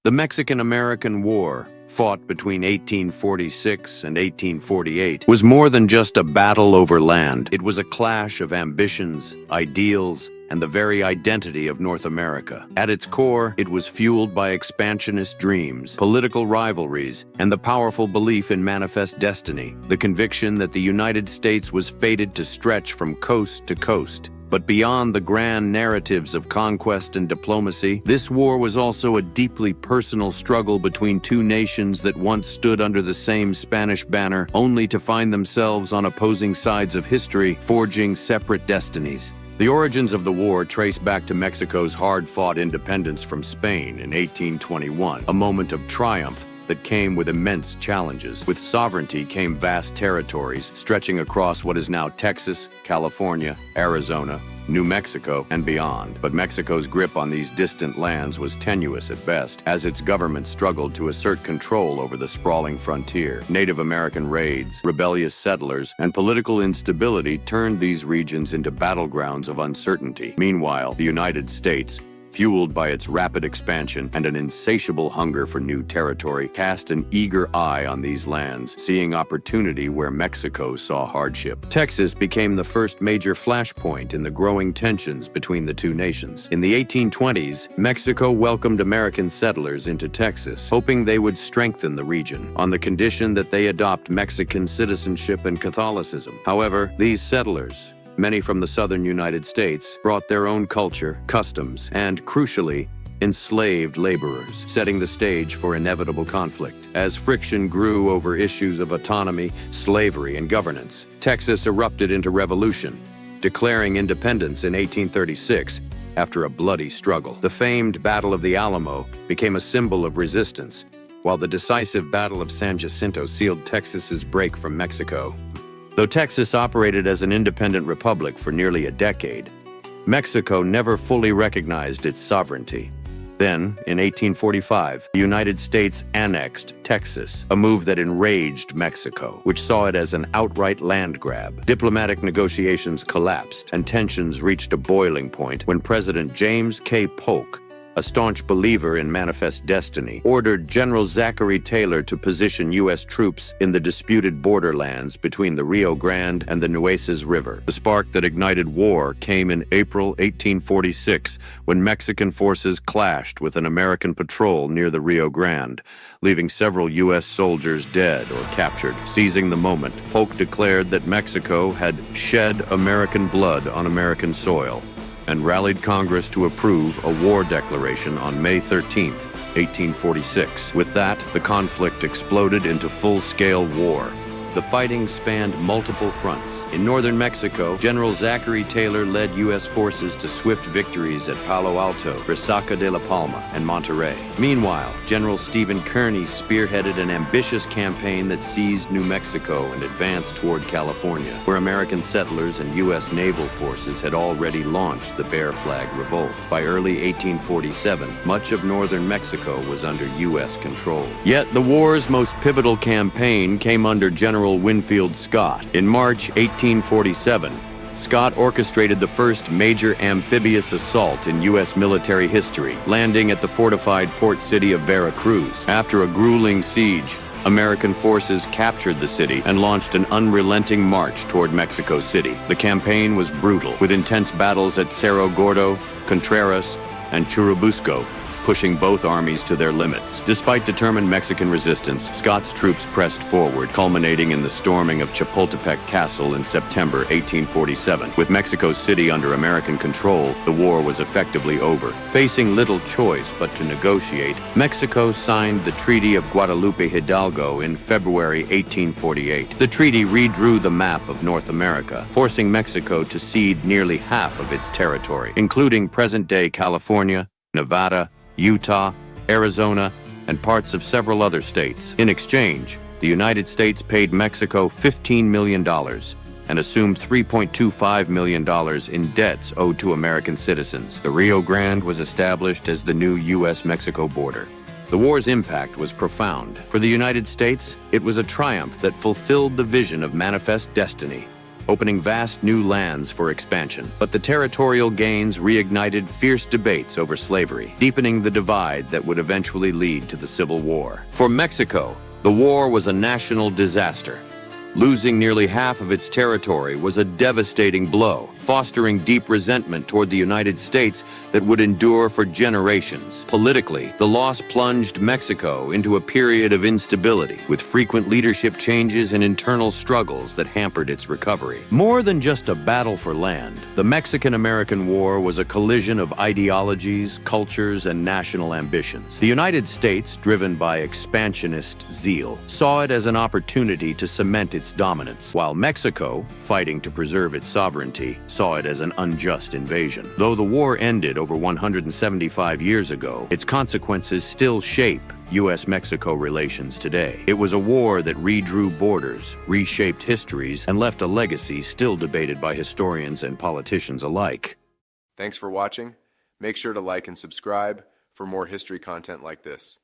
The Mexican-American War, fought between 1846 and 1848, was more than just a battle over land. It was a clash of ambitions, ideals, and the very identity of North America. At its core, it was fueled by expansionist dreams, political rivalries, and the powerful belief in manifest destiny, the conviction that the United States was fated to stretch from coast to coast. But beyond the grand narratives of conquest and diplomacy, this war was also a deeply personal struggle between two nations that once stood under the same Spanish banner, only to find themselves on opposing sides of history, forging separate destinies. The origins of the war trace back to Mexico's hard-fought independence from Spain in 1821, a moment of triumph that came with immense challenges. With sovereignty came vast territories stretching across what is now Texas, California, Arizona, New Mexico, and beyond. But Mexico's grip on these distant lands was tenuous at best, as its government struggled to assert control over the sprawling frontier. Native American raids, rebellious settlers, and political instability turned these regions into battlegrounds of uncertainty. Meanwhile, the United States, fueled by its rapid expansion and an insatiable hunger for new territory, cast an eager eye on these lands, seeing opportunity where Mexico saw hardship. Texas became the first major flashpoint in the growing tensions between the two nations. In the 1820s, Mexico welcomed American settlers into Texas, hoping they would strengthen the region, on the condition that they adopt Mexican citizenship and Catholicism. However, these settlers, many from the southern United States, brought their own culture, customs, and, crucially, enslaved laborers, setting the stage for inevitable conflict. As friction grew over issues of autonomy, slavery, and governance, Texas erupted into revolution, declaring independence in 1836 after a bloody struggle. The famed Battle of the Alamo became a symbol of resistance, while the decisive Battle of San Jacinto sealed Texas's break from Mexico. Though Texas operated as an independent republic for nearly a decade, Mexico never fully recognized its sovereignty. Then, in 1845, the United States annexed Texas, a move that enraged Mexico, which saw it as an outright land grab. Diplomatic negotiations collapsed, and tensions reached a boiling point when President James K. Polk, a staunch believer in manifest destiny, ordered General Zachary Taylor to position U.S. troops in the disputed borderlands between the Rio Grande and the Nueces River. The spark that ignited war came in April 1846, when Mexican forces clashed with an American patrol near the Rio Grande, leaving several U.S. soldiers dead or captured. Seizing the moment, Polk declared that Mexico had shed American blood on American soil, and rallied Congress to approve a war declaration on May 13, 1846. With that, the conflict exploded into full-scale war. The fighting spanned multiple fronts. In northern Mexico, General Zachary Taylor led U.S. forces to swift victories at Palo Alto, Resaca de la Palma, and Monterrey. Meanwhile, General Stephen Kearny spearheaded an ambitious campaign that seized New Mexico and advanced toward California, where American settlers and U.S. naval forces had already launched the Bear Flag Revolt. By early 1847, much of northern Mexico was under U.S. control. Yet the war's most pivotal campaign came under General Winfield Scott. In March 1847, Scott orchestrated the first major amphibious assault in U.S. military history, landing at the fortified port city of Veracruz. After a grueling siege, American forces captured the city and launched an unrelenting march toward Mexico City. The campaign was brutal, with intense battles at Cerro Gordo, Contreras, and Churubusco, pushing both armies to their limits. Despite determined Mexican resistance, Scott's troops pressed forward, culminating in the storming of Chapultepec Castle in September 1847. With Mexico City under American control, the war was effectively over. Facing little choice but to negotiate, Mexico signed the Treaty of Guadalupe Hidalgo in February 1848. The treaty redrew the map of North America, forcing Mexico to cede nearly half of its territory, including present-day California, Nevada, Utah, Arizona, and parts of several other states. In exchange, the United States paid Mexico $15 million and assumed $3.25 million in debts owed to American citizens. The Rio Grande was established as the new U.S. Mexico border. The war's impact was profound. For the United States, it was a triumph that fulfilled the vision of manifest destiny. opening vast new lands for expansion. But the territorial gains reignited fierce debates over slavery, deepening the divide that would eventually lead to the Civil War. For Mexico, the war was a national disaster. Losing nearly half of its territory was a devastating blow, fostering deep resentment toward the United States that would endure for generations. Politically, the loss plunged Mexico into a period of instability, with frequent leadership changes and internal struggles that hampered its recovery. More than just a battle for land, the Mexican-American War was a collision of ideologies, cultures, and national ambitions. The United States, driven by expansionist zeal, saw it as an opportunity to cement its dominance, while Mexico, fighting to preserve its sovereignty, saw it as an unjust invasion. Though the war ended over 175 years ago, its consequences still shape U.S. Mexico relations today. It was a war that redrew borders, reshaped histories, and left a legacy still debated by historians and politicians alike. Thanks for watching. Make sure to like and subscribe for more history content like this.